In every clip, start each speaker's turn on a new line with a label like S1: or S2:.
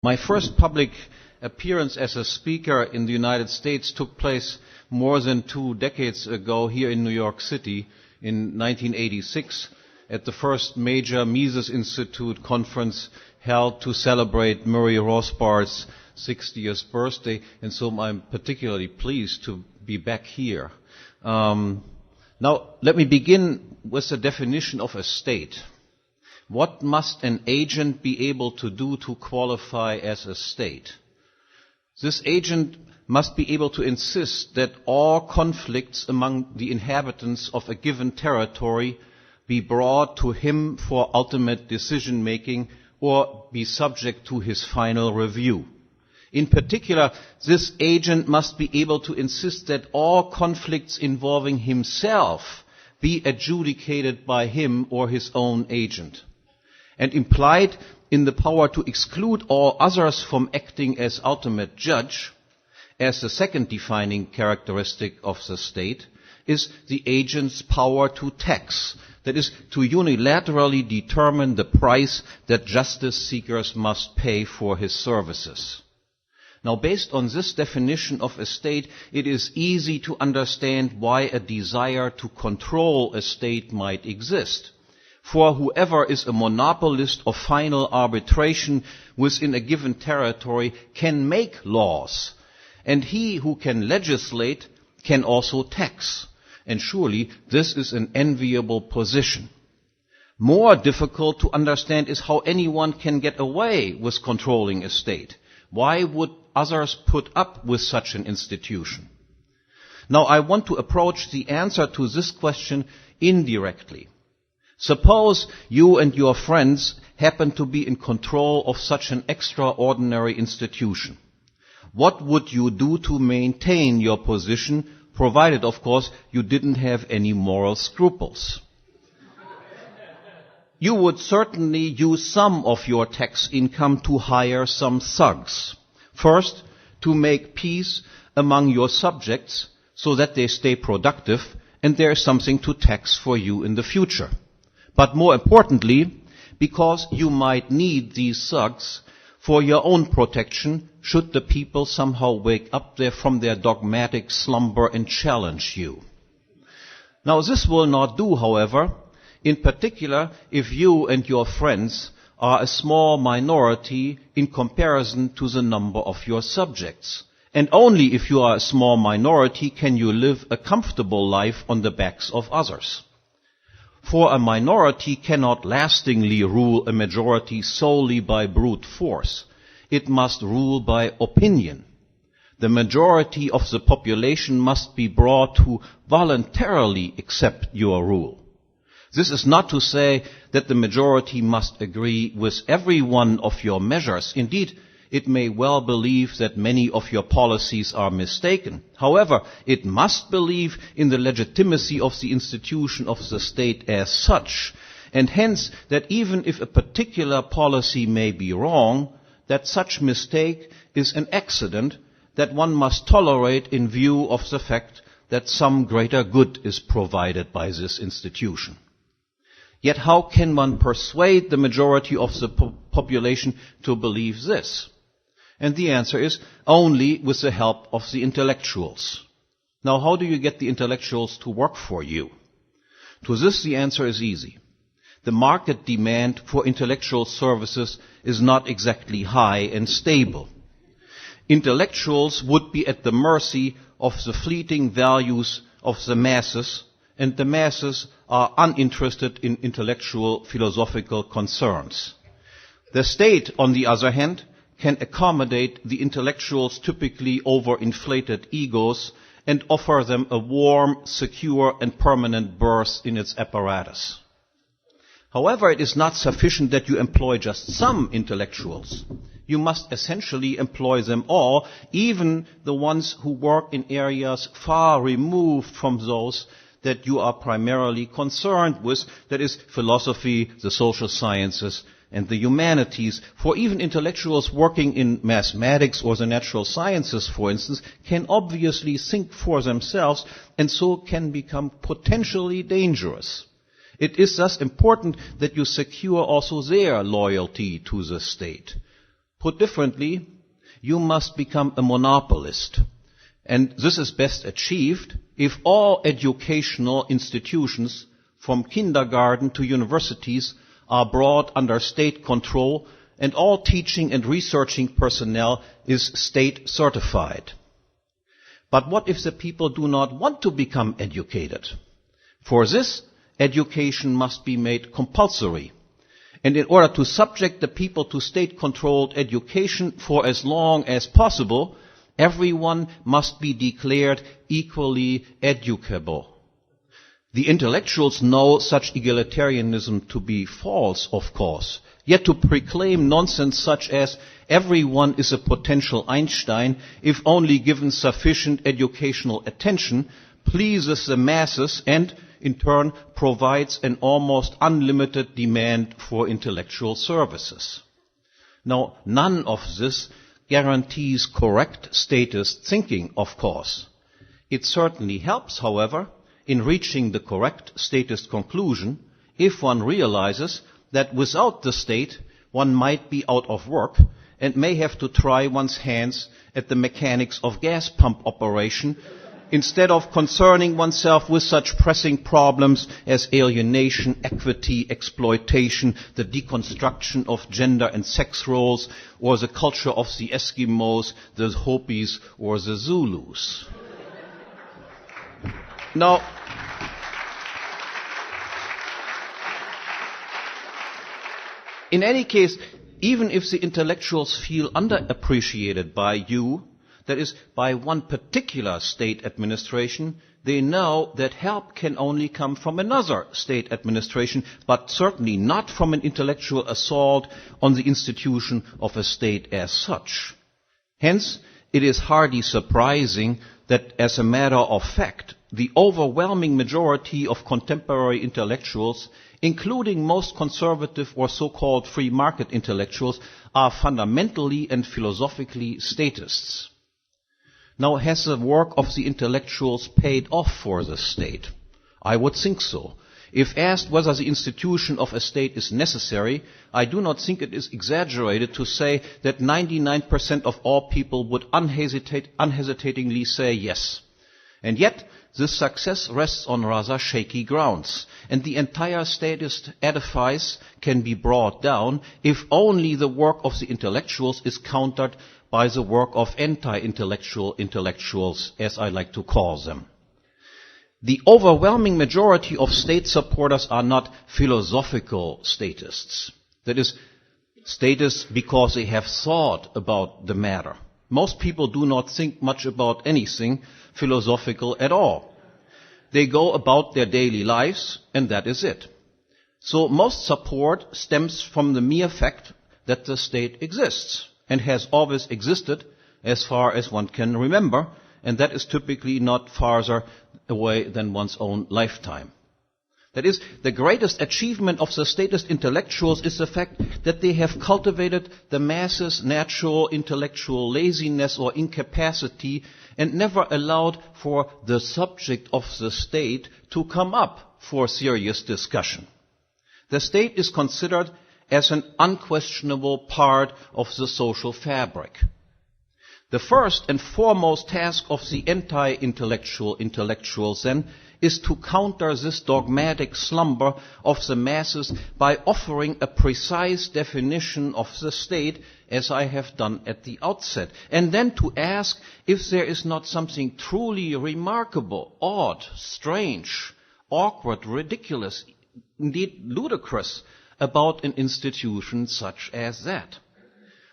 S1: My first public appearance as a speaker in the United States took place more than 2 decades ago here in New York City in 1986 at the first major Mises Institute conference held to celebrate Murray Rothbard's 60th birthday, and so I'm particularly pleased to be back here. Now, let me begin with the definition of a state. What must an agent be able to do to qualify as a state? This agent must be able to insist that all conflicts among the inhabitants of a given territory be brought to him for ultimate decision-making or be subject to his final review. In particular, this agent must be able to insist that all conflicts involving himself be adjudicated by him or his own agent. And implied in the power to exclude all others from acting as ultimate judge, as the second defining characteristic of the state, is the agent's power to tax, that is, to unilaterally determine the price that justice seekers must pay for his services. Now, based on this definition of a state, it is easy to understand why a desire to control a state might exist. For whoever is a monopolist of final arbitration within a given territory can make laws, and he who can legislate can also tax. And surely this is an enviable position. More difficult to understand is how anyone can get away with controlling a state. Why would others put up with such an institution? Now, I want to approach the answer to this question indirectly. Suppose you and your friends happen to be in control of such an extraordinary institution. What would you do to maintain your position, provided, of course, you didn't have any moral scruples? You would certainly use some of your tax income to hire some thugs. First, to make peace among your subjects so that they stay productive and there is something to tax for you in the future. But more importantly, because you might need these thugs for your own protection should the people somehow wake up from their dogmatic slumber and challenge you. Now, this will not do, however, in particular if you and your friends are a small minority in comparison to the number of your subjects. And only if you are a small minority can you live a comfortable life on the backs of others. For a minority cannot lastingly rule a majority solely by brute force. It must rule by opinion. The majority of the population must be brought to voluntarily accept your rule. This is not to say that the majority must agree with every one of your measures. Indeed, it may well believe that many of your policies are mistaken. However, it must believe in the legitimacy of the institution of the state as such, and hence that even if a particular policy may be wrong, that such mistake is an accident that one must tolerate in view of the fact that some greater good is provided by this institution. Yet how can one persuade the majority of the population to believe this? And the answer is only with the help of the intellectuals. Now, how do you get the intellectuals to work for you? To this, the answer is easy. The market demand for intellectual services is not exactly high and stable. Intellectuals would be at the mercy of the fleeting values of the masses, and the masses are uninterested in intellectual philosophical concerns. The state, on the other hand, can accommodate the intellectuals' typically overinflated egos and offer them a warm, secure, and permanent berth in its apparatus. However, it is not sufficient that you employ just some intellectuals. You must essentially employ them all, even the ones who work in areas far removed from those that you are primarily concerned with, that is, philosophy, the social sciences, and the humanities. For even intellectuals working in mathematics or the natural sciences, for instance, can obviously think for themselves and so can become potentially dangerous. It is thus important that you secure also their loyalty to the state. Put differently, you must become a monopolist. And this is best achieved if all educational institutions, from kindergarten to universities, are brought under state control and all teaching and researching personnel is state certified. But what if the people do not want to become educated? For this, education must be made compulsory. And in order to subject the people to state-controlled education for as long as possible, everyone must be declared equally educable. The intellectuals know such egalitarianism to be false, of course. Yet to proclaim nonsense such as everyone is a potential Einstein if only given sufficient educational attention pleases the masses and, in turn, provides an almost unlimited demand for intellectual services. Now, none of this guarantees correct statist thinking, of course. It certainly helps, however, in reaching the correct statist conclusion if one realizes that without the state one might be out of work and may have to try one's hands at the mechanics of gas pump operation instead of concerning oneself with such pressing problems as alienation, equity, exploitation, the deconstruction of gender and sex roles, or the culture of the Eskimos, the Hopis, or the Zulus. Now, in any case, even if the intellectuals feel underappreciated by you, that is, by one particular state administration, they know that help can only come from another state administration, but certainly not from an intellectual assault on the institution of a state as such. Hence, it is hardly surprising that, as a matter of fact, the overwhelming majority of contemporary intellectuals, including most conservative or so-called free market intellectuals, are fundamentally and philosophically statists. Now, has the work of the intellectuals paid off for the state? I would think so. If asked whether the institution of a state is necessary, I do not think it is exaggerated to say that 99% of all people would unhesitatingly say yes. And yet, this success rests on rather shaky grounds, and the entire statist edifice can be brought down if only the work of the intellectuals is countered by the work of anti-intellectual intellectuals, as I like to call them. The overwhelming majority of state supporters are not philosophical statists. That is, statists because they have thought about the matter. Most people do not think much about anything philosophical at all. They go about their daily lives, and that is it. So most support stems from the mere fact that the state exists, and has always existed as far as one can remember, and that is typically not farther away than one's own lifetime. That is, the greatest achievement of the statist intellectuals is the fact that they have cultivated the masses' natural intellectual laziness or incapacity and never allowed for the subject of the state to come up for serious discussion. The state is considered as an unquestionable part of the social fabric. The first and foremost task of the anti-intellectual intellectuals, then, is to counter this dogmatic slumber of the masses by offering a precise definition of the state, as I have done at the outset, and then to ask if there is not something truly remarkable, odd, strange, awkward, ridiculous, indeed ludicrous, about an institution such as that.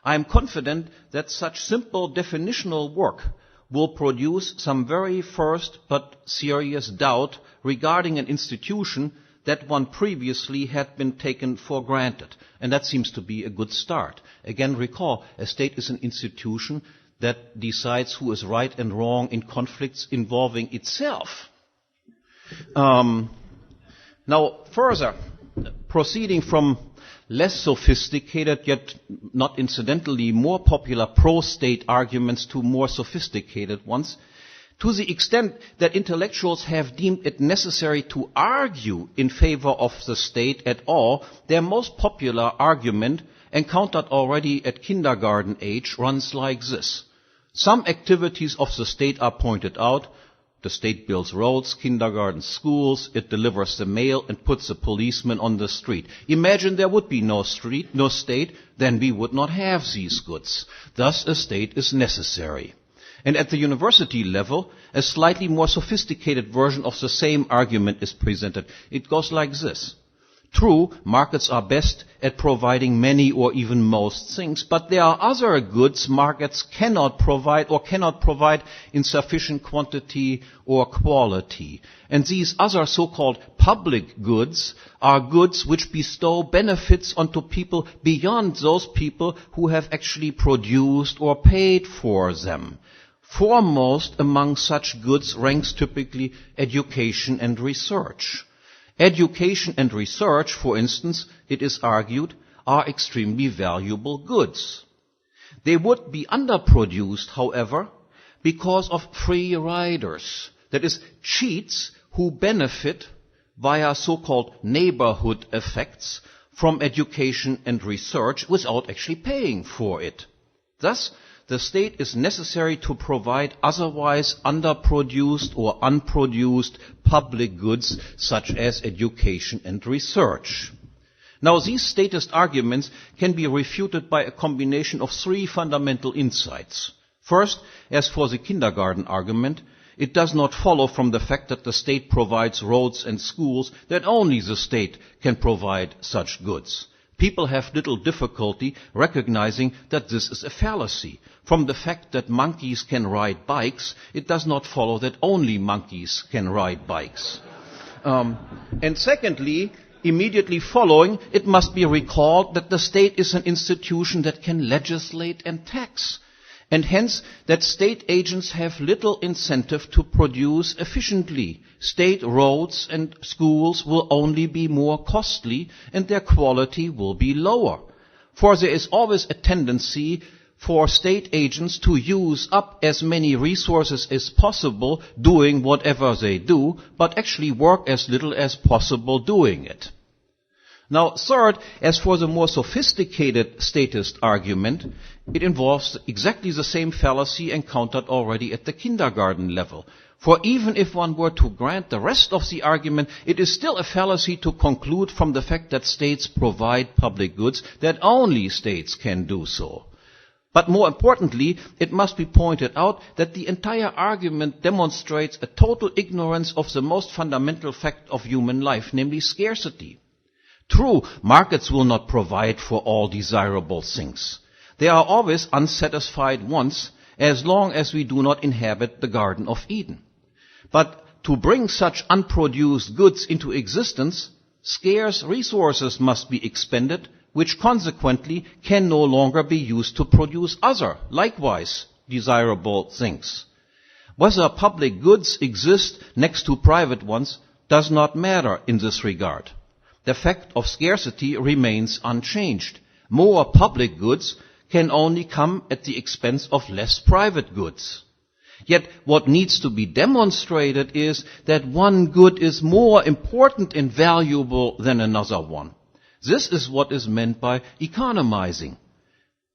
S1: I am confident that such simple definitional work will produce some very first but serious doubt regarding an institution that one previously had been taken for granted. And that seems to be a good start. Again, recall, a state is an institution that decides who is right and wrong in conflicts involving itself. Now, further, proceeding from less sophisticated, yet not incidentally more popular pro-state arguments to more sophisticated ones, to the extent that intellectuals have deemed it necessary to argue in favor of the state at all, their most popular argument, encountered already at kindergarten age, runs like this. Some activities of the state are pointed out. The state builds roads, kindergarten, schools, it delivers the mail and puts a policeman on the street. Imagine there would be no street, no state, then we would not have these goods. Thus a state is necessary. And at the university level, a slightly more sophisticated version of the same argument is presented. It goes like this. True, markets are best at providing many or even most things, but there are other goods markets cannot provide or cannot provide in sufficient quantity or quality. And these other so-called public goods are goods which bestow benefits onto people beyond those people who have actually produced or paid for them. Foremost among such goods ranks typically education and research. Education and research, for instance, it is argued, are extremely valuable goods. They would be underproduced, however, because of free riders, that is, cheats who benefit via so-called neighborhood effects from education and research without actually paying for it. Thus, the state is necessary to provide otherwise underproduced or unproduced public goods such as education and research. Now, these statist arguments can be refuted by a combination of three fundamental insights. First, as for the kindergarten argument, it does not follow from the fact that the state provides roads and schools that only the state can provide such goods. People have little difficulty recognizing that this is a fallacy. From the fact that monkeys can ride bikes, it does not follow that only monkeys can ride bikes. And secondly, immediately following, it must be recalled that the state is an institution that can legislate and tax, and hence that state agents have little incentive to produce efficiently. State roads and schools will only be more costly and their quality will be lower. For there is always a tendency for state agents to use up as many resources as possible doing whatever they do, but actually work as little as possible doing it. Now, third, as for the more sophisticated statist argument, it involves exactly the same fallacy encountered already at the kindergarten level. For even if one were to grant the rest of the argument, it is still a fallacy to conclude from the fact that states provide public goods that only states can do so. But more importantly, it must be pointed out that the entire argument demonstrates a total ignorance of the most fundamental fact of human life, namely scarcity. True, markets will not provide for all desirable things. There are always unsatisfied wants as long as we do not inhabit the Garden of Eden. But to bring such unproduced goods into existence, scarce resources must be expended, which consequently can no longer be used to produce other, likewise desirable things. Whether public goods exist next to private ones does not matter in this regard. The fact of scarcity remains unchanged. More public goods can only come at the expense of less private goods. Yet what needs to be demonstrated is that one good is more important and valuable than another one. This is what is meant by economizing.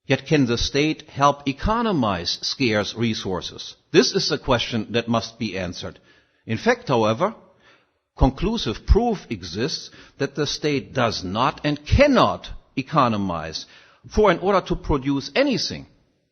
S1: Yet can the state help economize scarce resources? This is a question that must be answered. In fact, however, conclusive proof exists that the state does not and cannot economize. For in order to produce anything,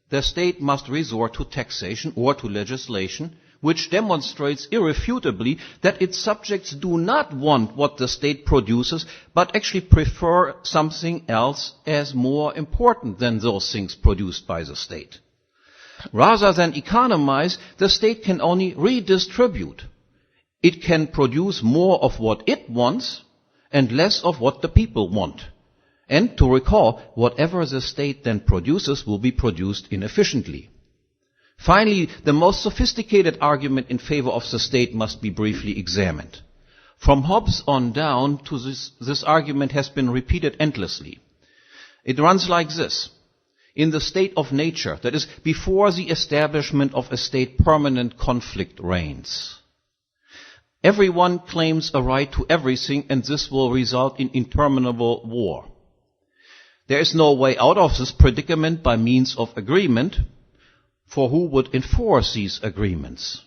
S1: the state must resort to taxation or to legislation, which demonstrates irrefutably that its subjects do not want what the state produces, but actually prefer something else as more important than those things produced by the state. Rather than economize, the state can only redistribute. It can produce more of what it wants and less of what the people want. And to recall, whatever the state then produces will be produced inefficiently. Finally, the most sophisticated argument in favor of the state must be briefly examined. From Hobbes on down to this argument has been repeated endlessly. It runs like this. In the state of nature, that is, before the establishment of a state, permanent conflict reigns. Everyone claims a right to everything, and this will result in interminable war. There is no way out of this predicament by means of agreement, for who would enforce these agreements?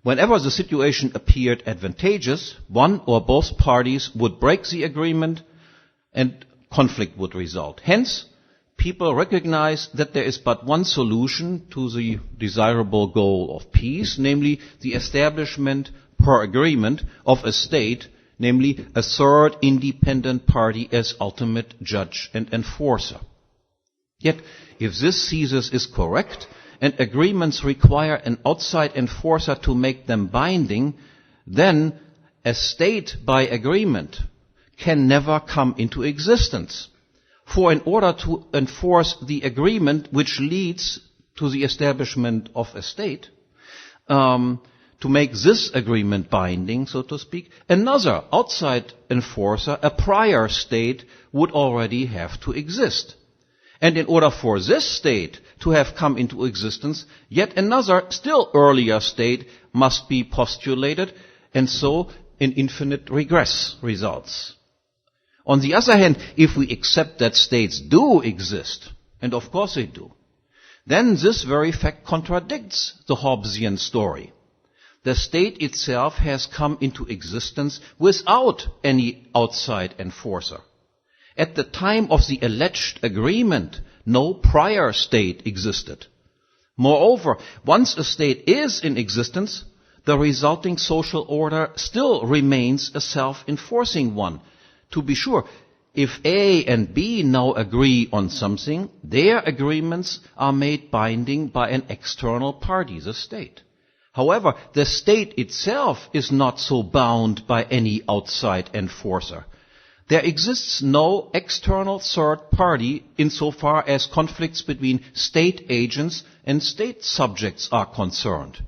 S1: Whenever the situation appeared advantageous, one or both parties would break the agreement and conflict would result. Hence, people recognize that there is but one solution to the desirable goal of peace, namely the establishment per agreement of a state, namely a third independent party as ultimate judge and enforcer. Yet, if this thesis is correct, and agreements require an outside enforcer to make them binding, then a state by agreement can never come into existence. For in order to enforce the agreement which leads to the establishment of a state, to make this agreement binding, so to speak, another outside enforcer, a prior state, would already have to exist. And in order for this state to have come into existence, yet another, still earlier state must be postulated, and so an infinite regress results. On the other hand, if we accept that states do exist, and of course they do, then this very fact contradicts the Hobbesian story. The state itself has come into existence without any outside enforcer. At the time of the alleged agreement, no prior state existed. Moreover, once a state is in existence, the resulting social order still remains a self-enforcing one. To be sure, if A and B now agree on something, their agreements are made binding by an external party, the state. However, the state itself is not so bound by any outside enforcer. There exists no external third party insofar as conflicts between state agents and state subjects are concerned.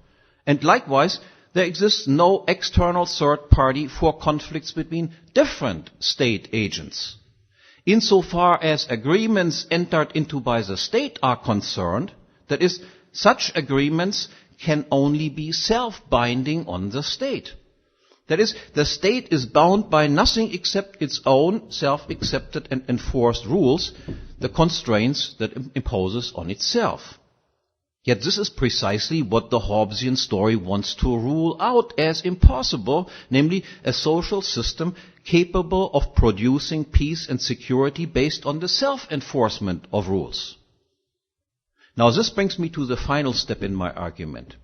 S1: And likewise, there exists no external third party for conflicts between different state agents. Insofar as agreements entered into by the state are concerned, that is, such agreements can only be self-binding on the state. That is, the state is bound by nothing except its own self-accepted and enforced rules, the constraints that it imposes on itself. Yet this is precisely what the Hobbesian story wants to rule out as impossible, namely a social system capable of producing peace and security based on the self-enforcement of rules. Now this brings me to the final step in my argument.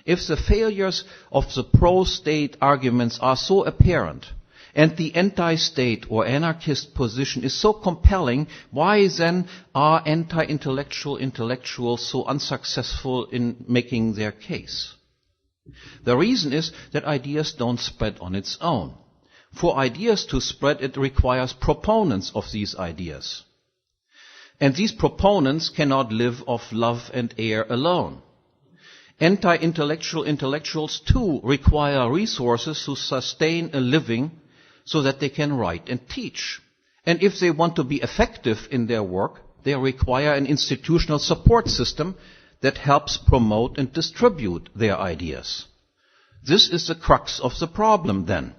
S1: If the failures of the pro-state arguments are so apparent, and the anti-state or anarchist position is so compelling, why then are intellectuals so unsuccessful in making their case? The reason is that ideas don't spread on its own. For ideas to spread, it requires proponents of these ideas. And these proponents cannot live off love and air alone. Intellectuals too require resources to sustain a living so that they can write and teach. And if they want to be effective in their work, they require an institutional support system that helps promote and distribute their ideas. This is the crux of the problem then.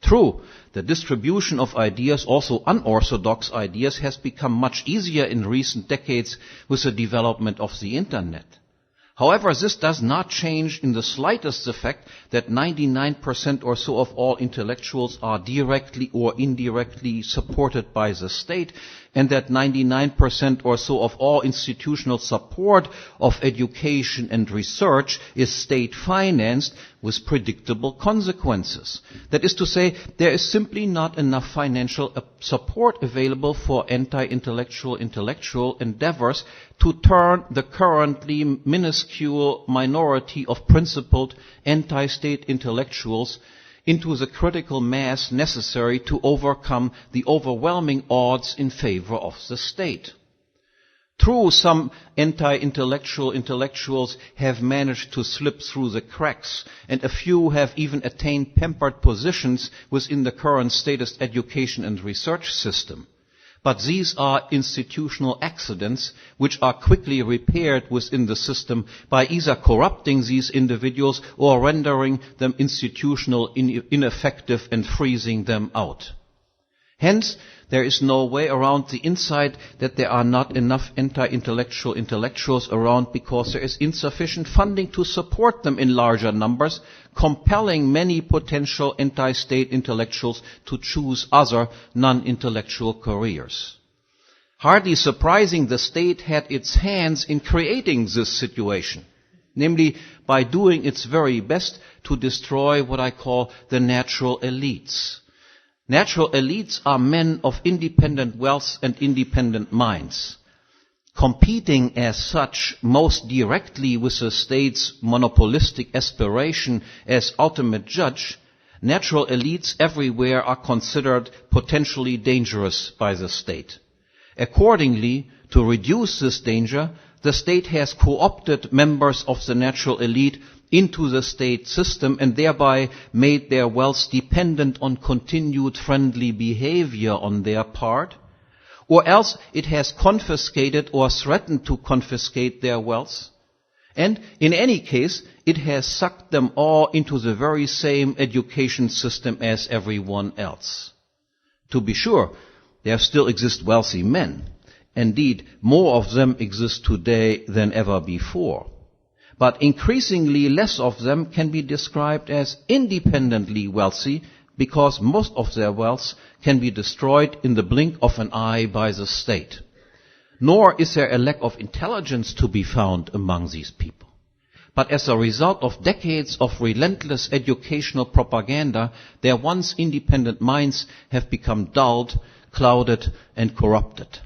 S1: True, the distribution of ideas, also unorthodox ideas, has become much easier in recent decades with the development of the Internet. However, this does not change in the slightest the fact that 99% or so of all intellectuals are directly or indirectly supported by the state, and that 99% or so of all institutional support of education and research is state-financed with predictable consequences. That is to say, there is simply not enough financial support available for anti-intellectual endeavors to turn the currently minuscule minority of principled anti-state intellectuals into the critical mass necessary to overcome the overwhelming odds in favor of the state. True, some intellectuals have managed to slip through the cracks, and a few have even attained pampered positions within the current statist education and research system. But these are institutional accidents which are quickly repaired within the system by either corrupting these individuals or rendering them institutionally ineffective and freezing them out. Hence, There is no way around the insight that there are not enough anti-intellectual intellectuals around because there is insufficient funding to support them in larger numbers, compelling many potential anti-state intellectuals to choose other non-intellectual careers. Hardly surprising, the state had its hands in creating this situation, namely by doing its very best to destroy what I call the natural elites. Natural elites are men of independent wealth and independent minds. Competing as such most directly with the state's monopolistic aspiration as ultimate judge, natural elites everywhere are considered potentially dangerous by the state. Accordingly, to reduce this danger, the state has co-opted members of the natural elite into the state system and thereby made their wealth dependent on continued friendly behavior on their part, or else it has confiscated or threatened to confiscate their wealth, and in any case it has sucked them all into the very same education system as everyone else. To be sure, there still exist wealthy men. Indeed, more of them exist today than ever before. But increasingly less of them can be described as independently wealthy because most of their wealth can be destroyed in the blink of an eye by the state. Nor is there a lack of intelligence to be found among these people. But as a result of decades of relentless educational propaganda, their once independent minds have become dulled, clouded, and corrupted.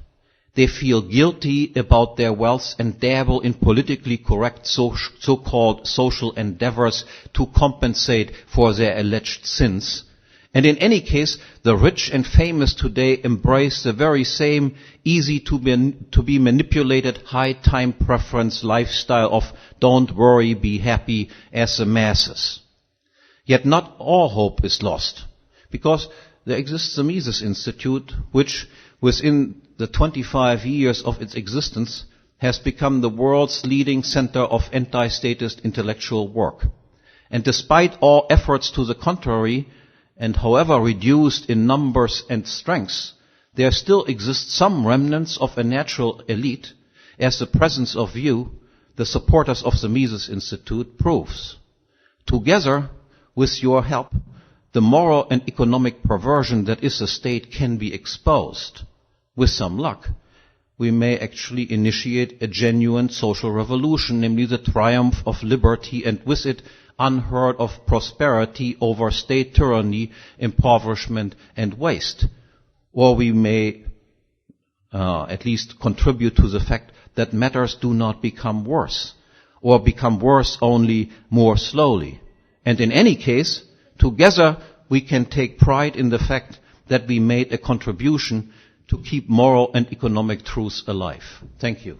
S1: They feel guilty about their wealth and dabble in politically correct so-called social endeavors to compensate for their alleged sins. And in any case, the rich and famous today embrace the very same easy to be manipulated high time preference lifestyle of don't worry, be happy as the masses. Yet not all hope is lost, because there exists the Mises Institute, which within the 25 years of its existence has become the world's leading center of anti-statist intellectual work. And despite all efforts to the contrary, and however reduced in numbers and strengths, there still exist some remnants of a natural elite, as the presence of you, the supporters of the Mises Institute, proves. Together, with your help, the moral and economic perversion that is the state can be exposed. With some luck, we may actually initiate a genuine social revolution, namely the triumph of liberty, and with it unheard of prosperity over state tyranny, impoverishment, and waste. Or we may at least contribute to the fact that matters do not become worse, or become worse only more slowly. And in any case, together we can take pride in the fact that we made a contribution to keep moral and economic truths alive. Thank you.